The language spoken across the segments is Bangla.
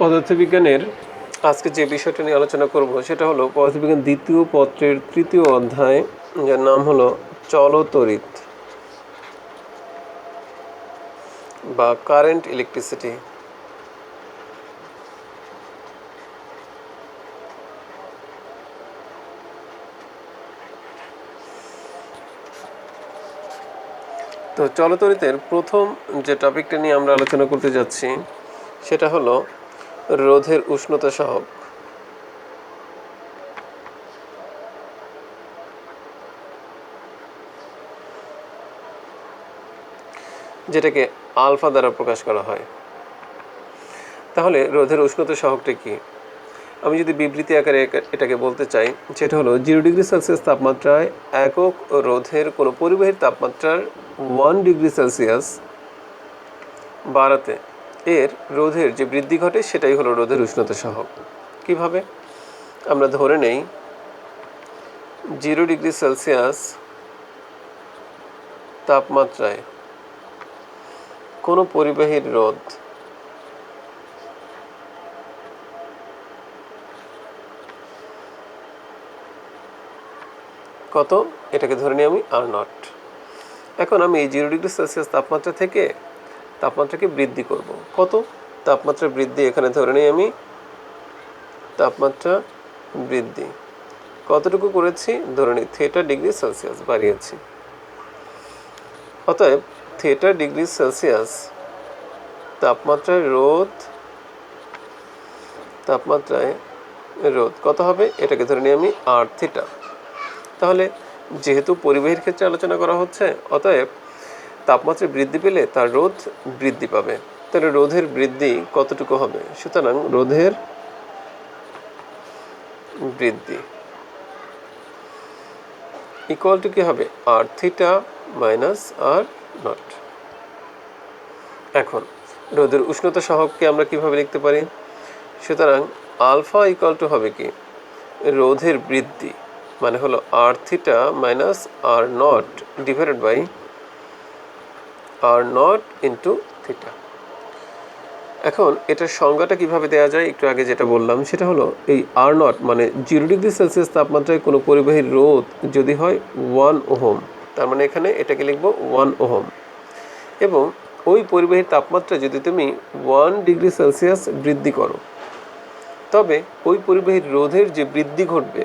পদার্থবিজ্ঞানের আজকে যে বিষয়টা নিয়ে আলোচনা করব সেটা হলো পদার্থবিজ্ঞান দ্বিতীয় পত্রের তৃতীয় অধ্যায়, যার নাম হলো চলতড়িৎ বা কারেন্ট ইলেকট্রিসিটি। তো চলতড়িতের প্রথম যে টপিকটা নিয়ে আমরা আলোচনা করতে যাচ্ছি সেটা হলো রোধের উষ্ণতা সহগ। যেটাকে আলফা দ্বারা প্রকাশ করা হয়। তাহলে রোধের উষ্ণতা সহগটা কি? আমি যদি বিবৃতি আকারে এটাকে বলতে চাই, সেটা হলো 0 ডিগ্রি সেলসিয়াস তাপমাত্রায় একক রোধের কোনো পরিবাহীর তাপমাত্রার 1 ডিগ্রি সেলসিয়াস বাড়াতে এর রোধের যে বৃদ্ধি ঘটে সেটাই হলো রোধের উষ্ণতা সহগ। কিভাবে? আমরা ধরে নেই 0 ডিগ্রি সেলসিয়াস তাপমাত্রায় কোনো পরিবাহীর রোধ কত, এটাকে ধরে নিই আমি R0। এখন আমি এই 0 ডিগ্রি সেলসিয়াস তাপমাত্রা থেকে তাপমাত্রাকে বৃদ্ধি করব। কত তাপমাত্রা বৃদ্ধি? এখানে ধরে নিই আমি তাপমাত্রা বৃদ্ধি কতটুকু করেছি, ধরে নিই θ ডিগ্রি সেলসিয়াস বাড়িয়েছি। অতএব θ ডিগ্রি সেলসিয়াস তাপমাত্রায় রোধ কত হবে, এটাকে ধরে নিই আমি R θ। তাহলে যেহেতু পরিবাহীর ক্ষেত্রে আলোচনা করা হচ্ছে, অতএব তাপমাত্রা বৃদ্ধি পেলে তার রোধ বৃদ্ধি পাবে। তাহলে রোধের বৃদ্ধি কতটুকু হবে? সুতরাং রোধের বৃদ্ধি ইকুয়াল টু কি হবে? R θ minus R0। এখন রোধের উষ্ণতা সহগকে আমরা কিভাবে লিখতে পারি? সুতরাং আলফা ইকুয়াল টু হবে কি? রোধের বৃদ্ধি মানে হলো R θ minus R0 divided by R0 into theta. এখন এটার সংজ্ঞাটা কিভাবে দেওয়া যায়? একটু আগে যেটা বললাম সেটা হলো এই R0 মানে 0 ডিগ্রি সেলসিয়াস তাপমাত্রায় কোনো পরিবাহীর রোধ যদি হয় 1 ওহম, তার মানে এখানে এটাকে লিখব 1 ওহম, এবং ওই পরিবাহীর তাপমাত্রা যদি তুমি 1 ডিগ্রি সেলসিয়াস বৃদ্ধি করো, তবে ওই পরিবাহীর রোধের যে বৃদ্ধি ঘটবে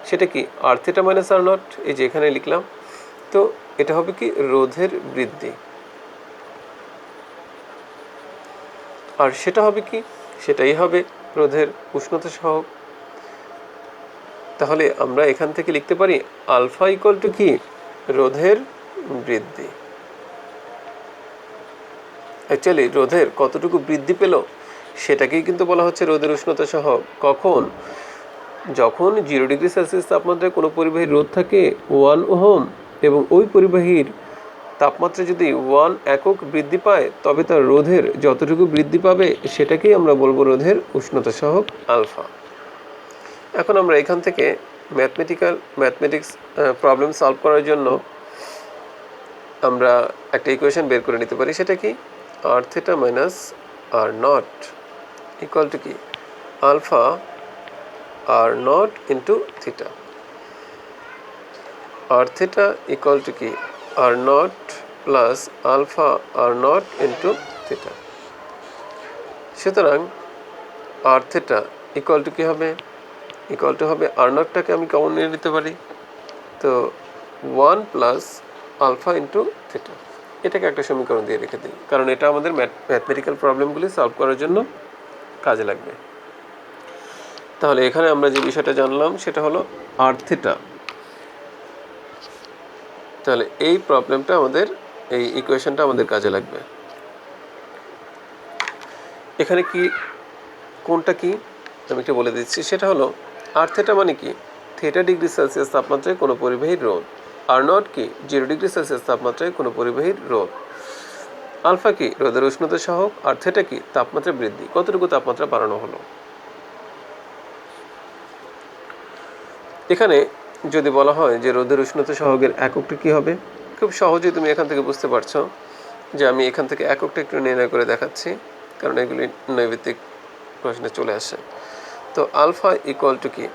সেটা কি? R θ মাইনাস R0, এই যে এখানে লিখলাম। তো এটা হবে কি? রোধের বৃদ্ধি। আর সেটা হবে কি? সেটাই হবে রোধের উষ্ণতা সহগ। তাহলে আমরা এখান থেকে লিখতে পারি আলফা ইকুয়াল টু কি? রোধের বৃদ্ধি। অ্যাকচুয়ালি রোধের কতটুকু বৃদ্ধি পেল সেটাকেই কিন্তু বলা হচ্ছে রোধের উষ্ণতা সহগ। কখন? যখন 0 ডিগ্রি সেলসিয়াস তাপমাত্রায় কোনো পরিবাহীর রোধ থাকে 1 ওহম এবং ওই পরিবাহীর তাপমাত্রা যদি 1 একক বৃদ্ধি পায়, তবে তার রোধের যতটুকু বৃদ্ধি পাবে সেটাকেই আমরা বলবো রোধের উষ্ণতা সহগ আলফা। এখন আমরা এখান থেকে ম্যাথমেটিক্স প্রবলেম সলভ করার জন্য আমরা একটা ইকুয়েশন বের করে নিতে পারি। সেটা কি? R θ minus R0 equal to কি? Alpha R0 into theta. R θ equal to কি? R0 plus alpha R0 into theta. সুতরাং R θ ইকুয়াল টু কি হবে? ইকুয়াল টু হবে R0টাকে আমি কমন নিয়ে নিতে পারি, তো 1 প্লাস আলফা ইন্টু থিটা। এটাকে একটা সমীকরণ দিয়ে রেখে দিই, কারণ এটা আমাদের ম্যাথমেটিক্যাল প্রবলেমগুলি সলভ করার জন্য কাজে লাগবে। তাহলে এখানে আমরা যে বিষয়টা জানলাম সেটা হলো R θ। তাহলে এই প্রবলেমটা আমাদের, এই ইকুয়েশনটা আমাদের কাজে লাগবে। এখানে কি কোনটা কি আমি একটু বলে দিচ্ছি। সেটা হলো R θ মানে কি? θ ডিগ্রি সেলসিয়াস তাপমাত্রায় কোনো পরিবাহীর রোধ। R0 কি? 0 ডিগ্রি সেলসিয়াস তাপমাত্রায় কোনো পরিবাহীর রোধ। আলফা কি? রোধের উষ্ণতা সহগ। আর θ কি? তাপমাত্রা বৃদ্ধি, কতটুকু তাপমাত্রা বাড়ানো হলো। এখানে যদি বলা হয় যে রোধের উষ্ণতা সহগের এককটা কী হবে, খুব সহজেই তুমি এখান থেকে বুঝতে পারছো যে আমি এখান থেকে এককটা একটু নির্ণয় করে দেখাচ্ছি, কারণ এগুলি নৈমিত্তিক প্রশ্নে চলে আসে। তো আলফা ইকুয়াল টু কি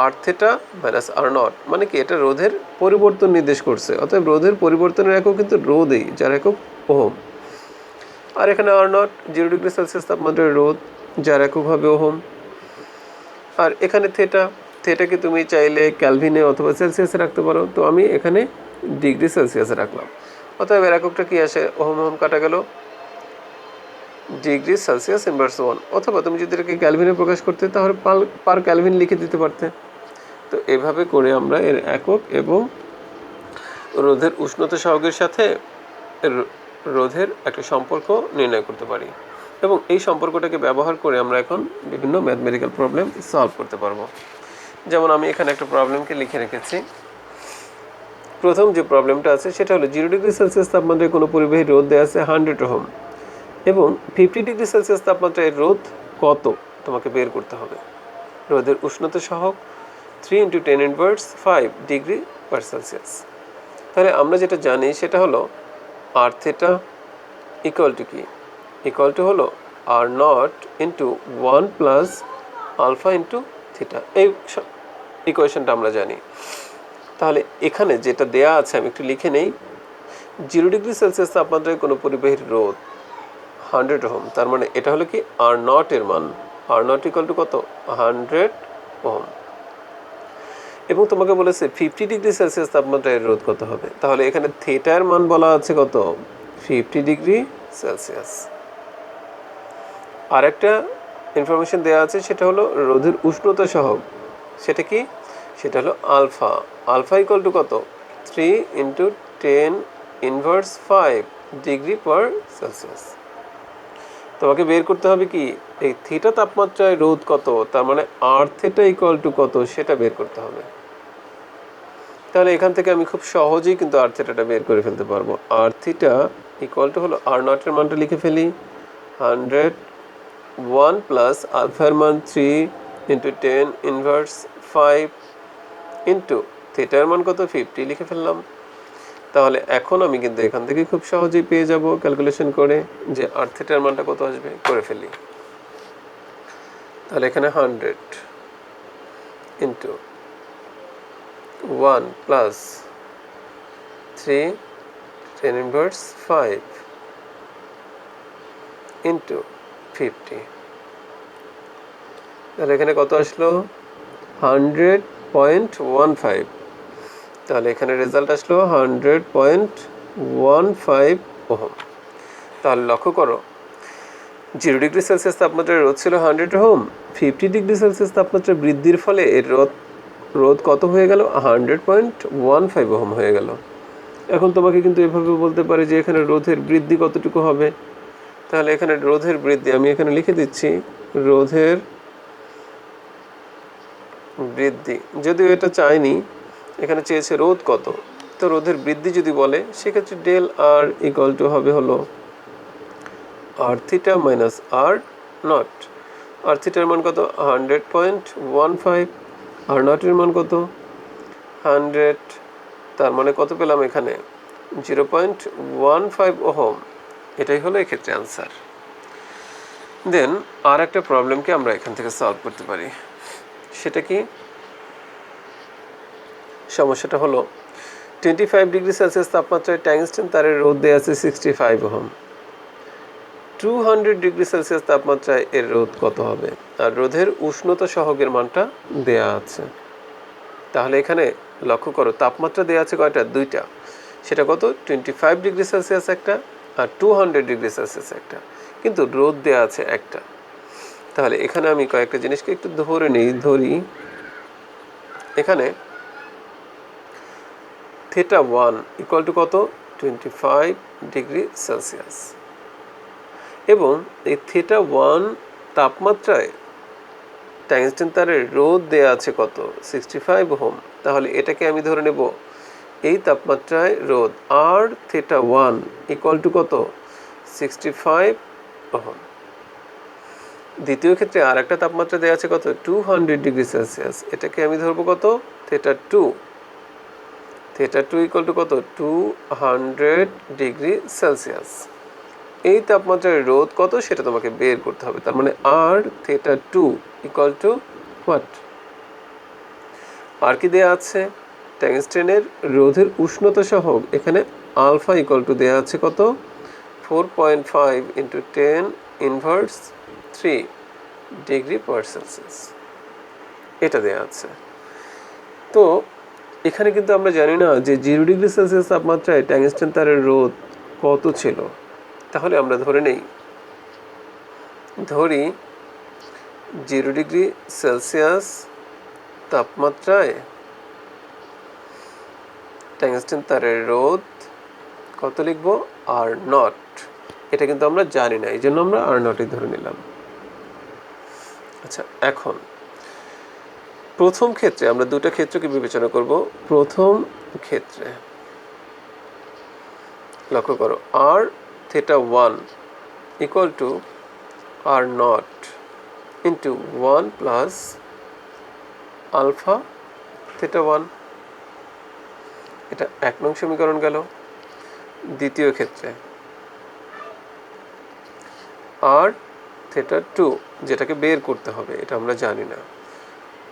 আর থিটা মাইনাস আর নট, মানে কি এটা রোধের পরিবর্তন নির্দেশ করছে, অতএব রোধের পরিবর্তনের একক কিন্তু রোধই, যার একক ওহম। আর এখানে আর নট 0 ডিগ্রি সেলসিয়াস তাপমাত্রায় রোধ, যার একক হবে ওহম। আর এখানে থেটা, থেটাকে তুমি চাইলে ক্যালভিনে অথবা সেলসিয়াসে রাখতে পারো, তো আমি এখানে ডিগ্রি সেলসিয়াসে রাখলাম। অতএব এর এককটা কি আসে, ওহম ওহম কাটা গেল, ডিগ্রি সেলসিয়াস ইনভার্স 1। অথবা তুমি যদি এটাকে ক্যালভিনে প্রকাশ করতে তাহলে পার ক্যালভিন লিখে দিতে পারতে। তো এভাবে করে আমরা এর একক এবং রোধের উষ্ণতা সহগের সাথে রোধের একটা সম্পর্ক নির্ণয় করতে পারি, এবং এই সম্পর্কটাকে ব্যবহার করে আমরা এখন বিভিন্ন ম্যাথমেটিক্যাল প্রবলেম সলভ করতে পারবো। যেমন আমি এখানে একটা প্রবলেমকে লিখে রেখেছি। প্রথম যে প্রবলেমটা আছে সেটা হলো 0 ডিগ্রি সেলসিয়াস তাপমাত্রায় কোনো পরিবাহী রোধ দেওয়া আছে 100 ওহম, এবং 50 ডিগ্রি সেলসিয়াস তাপমাত্রায় রোধ কত তোমাকে বের করতে হবে। রোধের উষ্ণতা সহগ 3 × 10⁻⁵ ডিগ্রি পার সেলসিয়াস। তাহলে আমরা যেটা জানি সেটা হলো আর থিটা ইকুয়াল টু কি, ইকুয়াল টু হলো R naught into 1 plus alpha into theta. এই ইকুয়েশনটা আমরা জানি। তাহলে এখানে যেটা দেয়া আছে আমি একটু লিখে নেই। 0 ডিগ্রি সেলসিয়াস তাপমাত্রায় কোনো পরিবাহীর রোধ 100 ওহম, তার মানে এটা হলো কি আর নট এর মান, আর নট ইকুয়াল টু কত 100 ওহম। এবং তোমাকে বলেছে 50 ডিগ্রি সেলসিয়াস তাপমাত্রায় রোধ কত হবে, তাহলে এখানে থিটার মান বলা আছে কত 50 ডিগ্রি সেলসিয়াস। আর একটা ইনফরমেশন দেওয়া আছে সেটা হলো রোধের উষ্ণতা সহগ, সেটা কি, সেটা হলো আলফা। আলফা ইকুয়াল টু কত 3 × 10⁻⁵ ডিগ্রি পার সেলসিয়াস। তোমাকে বের করতে হবে কি এই থিটা তাপমাত্রায় রোধ কত, তার মানে আর থিটা ইকুয়াল টু কত সেটা বের করতে হবে। তাহলে এখান থেকে আমি খুব সহজেই কিন্তু আর থিটাটা বের করে ফেলতে পারবো। আর থিটা ইকুয়াল টু হলো আর নটের মানটা লিখে ফেলি 100, 1 প্লাস আলফার মান 3 × 10⁻⁵ ইন্টু থিটার মান কত 50 লিখে ফেললাম। তাহলে এখন আমি কিন্তু এখান থেকে খুব সহজেই পেয়ে যাব ক্যালকুলেশন করে যে আর থিটার মানটা কত আসবে, করে ফেলি। তাহলে এখানে 100 ইন্টু 1 প্লাস 3 10⁻⁵ ইন্টু 50, তাহলে এখানে কত আসলো 100.15। তাহলে এখানে রেজাল্ট আসলো 100.15 ওহম। তাহলে লক্ষ্য করো 0 ডিগ্রি সেলসিয়াস তাপমাত্রায় রোধ ছিল 100 ওহম, 50 ডিগ্রি সেলসিয়াস তাপমাত্রা বৃদ্ধির ফলে এর রোধ কত হয়ে গেল 100.15 ওহম হয়ে গেল। এখন তোমাকে কিন্তু এভাবে বলতে পারে যে এখানে রোধের বৃদ্ধি কতটুকু হবে। তাহলে এখানে রোধের বৃদ্ধি আমি এখানে লিখে দিচ্ছি, রোধের বৃদ্ধি, যদিও এটা চাইনি, এখানে চেয়েছে রোধ কত, তো রোধের বৃদ্ধি যদি বলে সেক্ষেত্রে ডেল আর ইকুয়াল টু হবে হলো R theta minus are not. আর থিটার মান কত 100.15, আর নটের মান কত 100, তার মানে কত পেলাম এখানে 0.15 ওহম। এটাই হলো এক্ষেত্রে অ্যান্সার। দেন আর একটা প্রবলেমকে আমরা এখান থেকে সলভ করতে পারি। সেটা কি, সমস্যাটা হলো 25 ডিগ্রি সেলসিয়াস তাপমাত্রায় ট্যাংস্টেন তারের রোধ দেওয়া আছে 65 ওহম। 200 ডিগ্রি সেলসিয়াস তাপমাত্রায় এর রোধ কত হবে, আর রোধের উষ্ণতা সহগের মানটা দেয়া আছে। তাহলে এখানে লক্ষ্য করো তাপমাত্রা দেওয়া আছে কয়টা, দুইটা, সেটা কত 25 ডিগ্রি সেলসিয়াস একটা আর 200 ডিগ্রি সেলসিয়াস একটা, কিন্তু রোধ দেওয়া আছে একটা। তাহলে এখানে আমি কয়েকটা জিনিসকে একটু ধরি। এখানে থিটা 1 ইকুয়াল টু কত 25 ডিগ্রি সেলসিয়াস, এবং এই থিটা 1 তাপমাত্রায় ট্যাংস্টেন তারের রোধ দেয়া আছে কত 65 ওহম। তাহলে এটাকে আমি ধরে নেব এই তাপমাত্রায় রোধ আর থিটা 1 ইকুয়াল টু কত 65 ওহম। দ্বিতীয় ক্ষেত্রে আর একটা তাপমাত্রা দেওয়া আছে কত 200 ডিগ্রি সেলসিয়াস, এটাকে আমি ধরবো কত থিটা 2। থিটা 2 ইকুয়াল টু কত 200 ডিগ্রি সেলসিয়াস এই তাপমাত্রার রোধ কত সেটা তোমাকে বের করতে হবে। তার মানে আর থিটা 2 ইকুয়াল টু হোয়াট? আর কি দেয়া আছে? ট্যাংস্টেনের রোধের উষ্ণতা সহ এখানে আলফা ইকুয়াল টু দেয়া আছে কত? 4.5 ইন্টু 10 ইনভার্স 3 ডিগ্রি পার সেলসিয়াস, এটা দেয়া আছে। তো এখানে কিন্তু আমরা জানি না যে 0 ডিগ্রি সেলসিয়াস তাপমাত্রায় ট্যাংস্টেন তারের রোধ কত ছিল। তাহলে আমরা ধরি 0 ডিগ্রি সেলসিয়াস তাপমাত্রায় ট্যাংস্টেন তারের রোধ কত লিখব? Are not. এটা কিন্তু আমরা জানি না, এই জন্য আমরা আর নটই ধরে নিলাম। আচ্ছা, এখন প্রথম ক্ষেত্রে আমরা দুটো ক্ষেত্রকে বিবেচনা করব। প্রথম ক্ষেত্রে লক্ষ্য করো, R theta 1 equal to R naught into 1 plus alpha theta 1, এটা 1 নং সমীকরণ গেল। দ্বিতীয় ক্ষেত্রে আর থিটা 2, যেটাকে বের করতে হবে, এটা আমরা জানি না,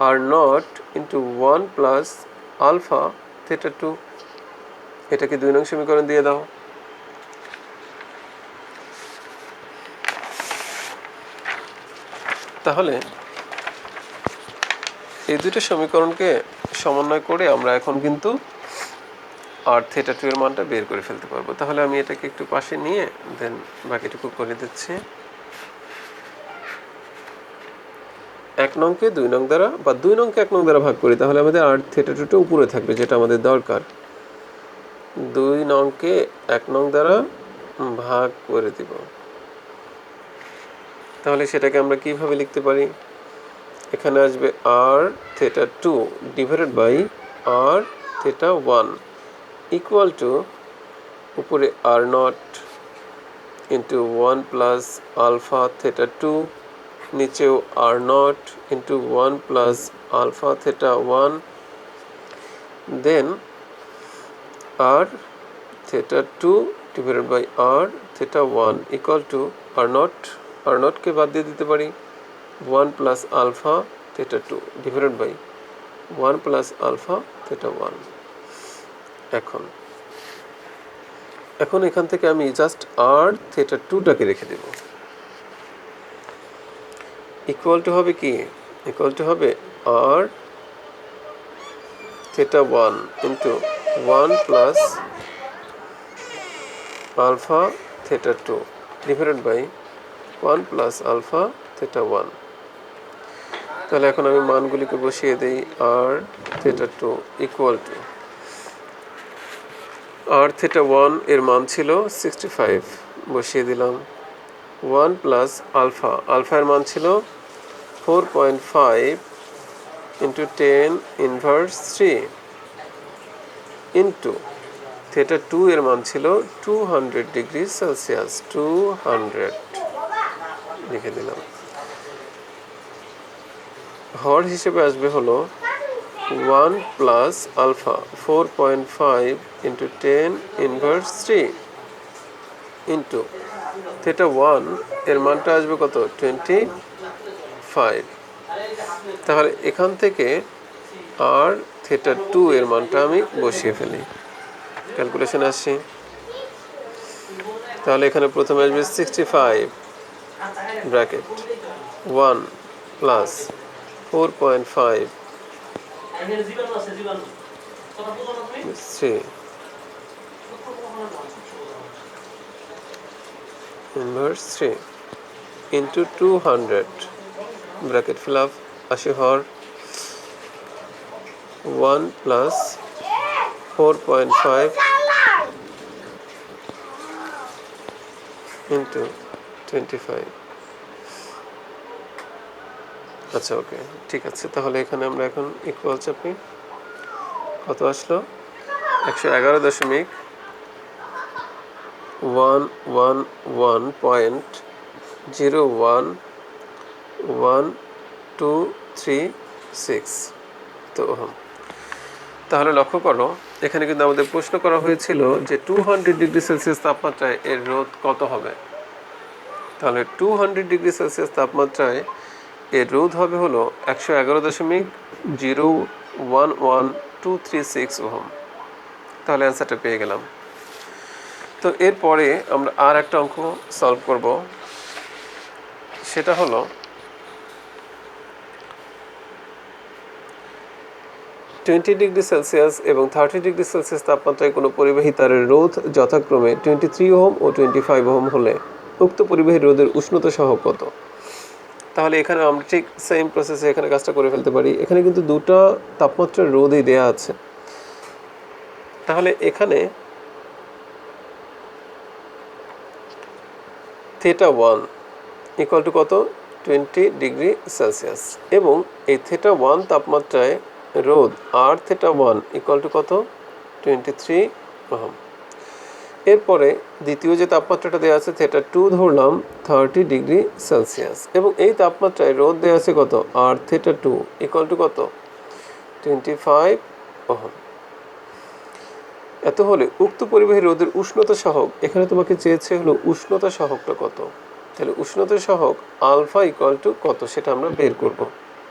R naught into 1 plus alpha theta 2, এটাকে 2 নং সমীকরণ দিয়ে দাও। তাহলে এই দুটো সমীকরণকে সমন্বয় করে আমরা এখন কিন্তু আর থিটা 2 এর মানটা বের করে ফেলতে পারবো। তাহলে আমি এটাকে একটু পাশে নিয়ে দেন বাকিটুকু করে দিচ্ছি। 1 নংকে 2 নং দ্বারা বা 2 নংকে 1 নং দ্বারা ভাগ করি, তাহলে আমাদের আর থিটা 2টা উপরে থাকবে, যেটা আমাদের দরকার। 2 নংকে 1 নং দ্বারা ভাগ করে দিব। তাহলে সেটাকে আমরা কিভাবে লিখতে পারি? এখানে আসবে R theta 2 divided by R theta 1 equal to উপরে R naught into 1 plus alpha theta 2, নিচেও R naught into 1 plus alpha theta 1, then R theta 2 divided by R theta 1 equal to R নটকে বাদ দিয়ে দিতে পারি 1 plus alpha theta 2 divided by 1 plus alpha theta 1। এখন এখান থেকে আমি জাস্ট আর থিটা 2টাকে রেখে দেব। ইকুয়াল টু হবে কি? ইকুয়াল টু হবে R theta 1 into 1 plus alpha theta 2 divided by 1 plus alpha theta 1। তাহলে এখন আমি মানগুলিকে বসিয়ে দিই। R theta 2 equal to R theta 1 এর মান ছিল 65, বসিয়ে দিলাম। 1 প্লাস আলফা এর মান ছিল 4.5 ইন্টু 10 ইনভার্স 3 ইন্টু থিটা 2 এর মান ছিল 200 ডিগ্রি সেলসিয়াস। 200 লিখে দিলাম। হর হিসেবে আসবে হলো 1 plus alpha 4.5 into 10 inverse 3 into theta 1 এর মানটা আসবে কত? 25। তাহলে এখান থেকে আর থিটা 2 এর মানটা আমি বসিয়ে ফেলি, ক্যালকুলেশন আসছি। তাহলে এখানে প্রথমে আসবে 65 bracket 1 plus 4.5 3 inverse 3 into 200 bracket fill up, আসে হর 1 প্লাস 4.5 ইন্টু 25। আচ্ছা, ওকে, ঠিক আছে। তাহলে এখানে আমরা এখন ইকুয়াল চাপি। কত আসলো? 111.011236 তো ওহম। তাহলে লক্ষ্য করো, এখানে কিন্তু আমাদের প্রশ্ন করা হয়েছিল যে 200 ডিগ্রি সেলসিয়াস তাপমাত্রায় এর রোধ কত হবে। তাহলে 200°C তাপমাত্রায় এর রোধ হবে হলো 111.011236 ওহম। তাহলে অ্যান্সারটা পেয়ে গেলাম। তো এরপরে আমরা আর একটা অঙ্ক সলভ করব, সেটা হলো 20°C এবং 30°C তাপমাত্রায় কোনো পরিবাহী তারের রোধ যথাক্রমে 23 ওহম ও 25 ওহম হলে উক্ত পরিবাহী রোধের উষ্ণতা সহ কত? তাহলে এখানে আমরা ঠিক সেম প্রসেসে এখানে কাজটা করে ফেলতে পারি। এখানে কিন্তু দুটো তাপমাত্রার রোধই দেয়া আছে। তাহলে এখানে θ1 ইকুয়াল টু কত? 20°C এবং এই θ1 তাপমাত্রায় রোধ R θ1 ইকুয়াল টু কত? 23 ওহম। এরপরে দ্বিতীয় যে তাপমাত্রাটা দেওয়া আছে θ2 ধরলাম 30°C এবং এই তাপমাত্রায় রোধ দেওয়া আছে কত? R θ2 ইকুয়াল টু কত? 25 ওহম। এত হলে উক্ত পরিবাহী রোধের উষ্ণতা সহগ, এখানে তোমাকে চেয়েছে হলো উষ্ণতা সহগটা কত। তাহলে উষ্ণতা সহগ আলফা ইকুয়াল টু কত সেটা আমরা বের করব।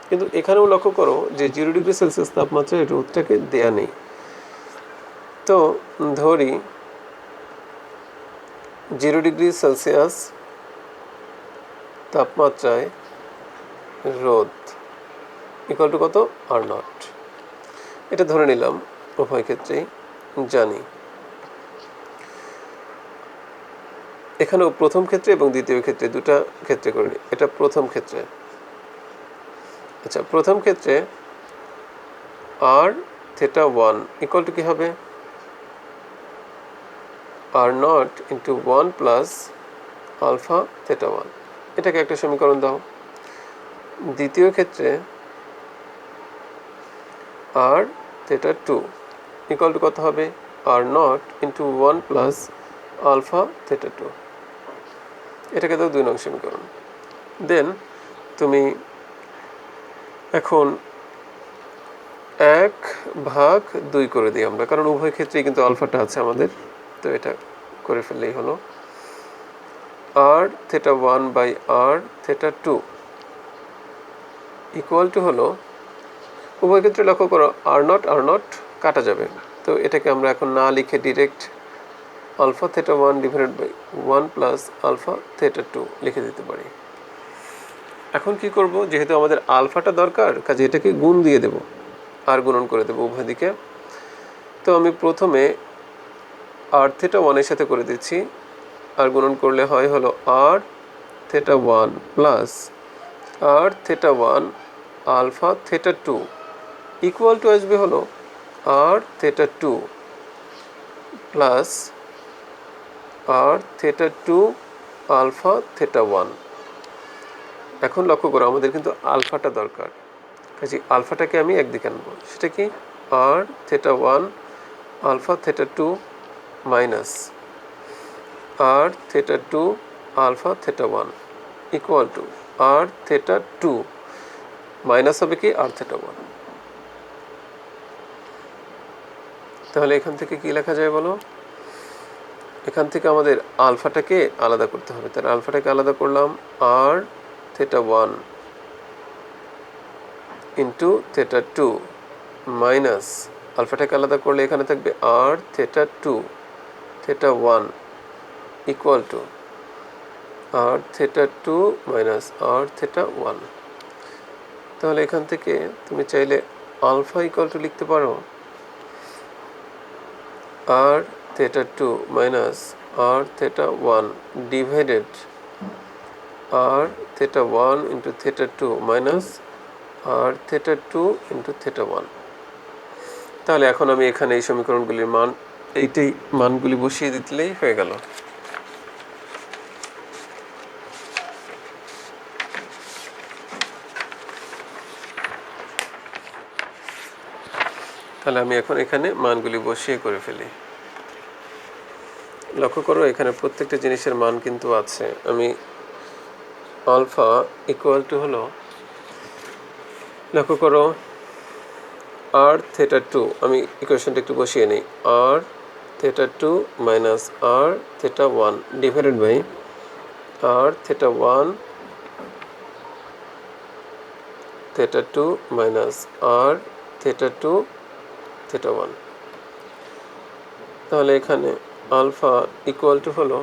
কিন্তু এখানেও লক্ষ্য করো যে 0°C তাপমাত্রায় রোধটাকে দেয়া নেই। তো ধরি 0°C তাপমাত্রায় রোধ ইকুয়াল টু কত? R0। এটা ধরে নিলাম, উভয় ক্ষেত্রেই জানি। এখানেও প্রথম ক্ষেত্রে এবং দ্বিতীয় ক্ষেত্রে দুটা ক্ষেত্রে করি। এটা প্রথম ক্ষেত্রে। আচ্ছা, প্রথম ক্ষেত্রে R θ1 ইকুয়াল টু কী হবে? R0 into 1 plus alpha θ1। এটাকে একটা সমীকরণ দাও। দ্বিতীয় ক্ষেত্রে R θ2 ইকুয়াল টু কত হবে? R0 into 1 plus alpha θ2। এটাকে দাও 2 নং সমীকরণ। দেন তুমি এখন 1/2 করে দিই আমরা, কারণ উভয় ক্ষেত্রেই কিন্তু আলফাটা আছে আমাদের। তো এটা করে ফেললেই হলো। R θ1 by R θ2 equal to হলো, উভয় ক্ষেত্রে লক্ষ্য করো R0 কাটা যাবে। তো এটাকে আমরা এখন না লিখে direct alpha θ1 divided by 1 plus alpha θ2 লিখে দিতে পারি। এখন কি করব? যেহেতু আমাদের আলফাটা দরকার, কাজে এটাকে গুণ দিয়ে দেব, আর গুণন করে দেব উভয় দিকে। তো আমি প্রথমে R θ1 এর সাথে করে দিচ্ছি, আর গুণন করলে হয় হলো R θ1 plus R θ1 alpha θ2 equal to আসবে হলো R θ2 প্লাস R θ2 আলফা θ1। এখন লক্ষ্য করো আমাদের কিন্তু আলফাটা দরকার, কাজে আলফাটাকে আমি একদিকে আনবো। সেটা কি? R θ1 alpha θ2 minus R θ2 alpha θ1 equal to R θ2 minus হবে কি? R θ1। তাহলে এখান থেকে কি লেখা যায় বলো? এখান থেকে আমাদের আলফাটাকে আলাদা করতে হবে। তাহলে আলফাটাকে আলাদা করলাম R θ1 ইন্টু θ2 মাইনাস আলফাটাকে আলাদা করলে এখানে থাকবে R θ2 θ1 equal to R θ2 minus R θ1। তাহলে এখান থেকে তুমি চাইলে আলফা ইকুয়াল টু লিখতে পারো R θ2 minus R θ1 divided R θ1 into θ2 minus R θ2 into θ1। তাহলে এখন আমি এখানে এই সমীকরণগুলির মান, এইটাই মানগুলি বসিয়ে দিলেই হয়ে গেল। তাহলে আমি এখন এখানে মানগুলি বসিয়ে করে ফেলি। লক্ষ্য করো এখানে প্রত্যেকটা জিনিসের মান কিন্তু আছে। আমি আলফা ইকুয়াল টু হলো, লক্ষ্য করো R θ2, আমি ইকুয়েশনটা একটু বসিয়ে নিই। R θ2 minus R θ1 divided by R theta 1 theta 2 minus R theta 2 theta 1। তাহলে এখানে আলফা ইকুয়াল টু হলো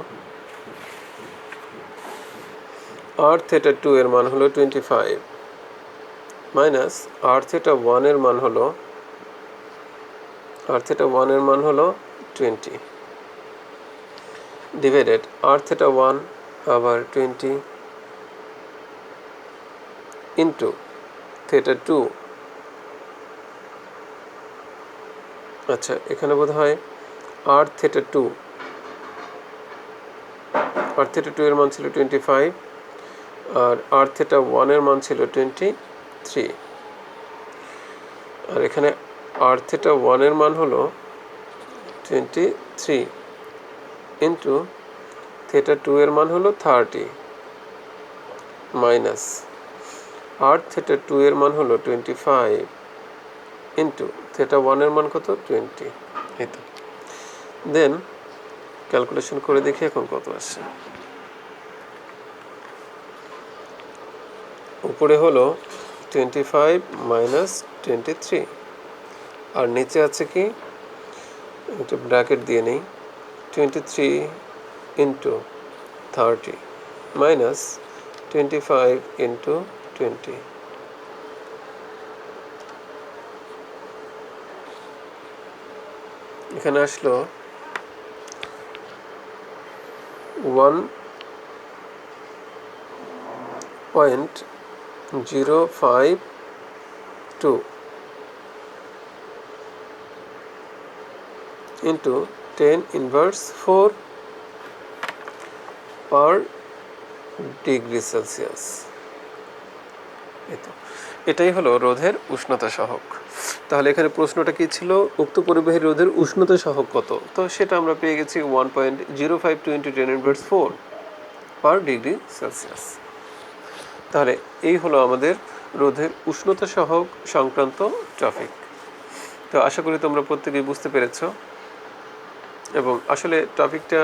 আর থেটা 2 এর মান হলো 25 মাইনাস আর থেটা 1 এর মান হলো 20 ডিভাইডেড আর থেটা 1 আবার 20 ইন্টু থেটা 2। আচ্ছা, এখানে বোধ হয় আর থেটা 2 এর মান ছিল 25 আর আর থেটা 1 এর মান ছিল 23। আর এখানে আর থেটা 1 এর মান হলো 23 ইন্টু থেটা 2 এর মান হলো 30 মাইনাস আর থেটা 2 এর মান হলো 25 ইন্টু থেটা 1 এর মান কত 20। এই তো, দেন ক্যালকুলেশন করে দেখি এখন কত আসছে। উপরে হলো 25 মাইনাস 23 আর নিচে আছে কি, একটা ব্র্যাকেট দিয়ে নেই, 23 ইন্টু 30 মাইনাস 25 ইন্টু 20। এখানে আসলো 1.052 ইন্টু 10 ইনভার্স 4 পার ডিগ্রি সেলসিয়াস। এটাই হলো রোধের উষ্ণতা সহগ। তাহলে এখানে প্রশ্নটা কি ছিল, উক্ত পরিবাহী রোধের উষ্ণতা সহগ কত? তো সেটা আমরা পেয়ে গেছি 1.052 ইন্টু 10 ইনভার্স 4 পার ডিগ্রি সেলসিয়াস। তাহলে এই হলো আমাদের রোধের উষ্ণতা সহগ সংক্রান্ত টপিক। তো আশা করি তোমরা প্রত্যেকেই বুঝতে পেরেছ, এবং আসলে টপিকটা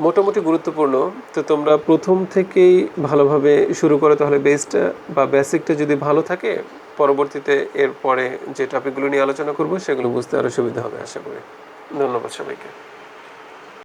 মোটামুটি গুরুত্বপূর্ণ। তো তোমরা প্রথম থেকেই ভালোভাবে শুরু করো, তাহলে বেসটা বা বেসিকটা যদি ভালো থাকে, পরবর্তীতে এরপরে যে টপিকগুলো নিয়ে আলোচনা করব সেগুলো বুঝতে আরও সুবিধা হবে আশা করি। ধন্যবাদ সবাইকে।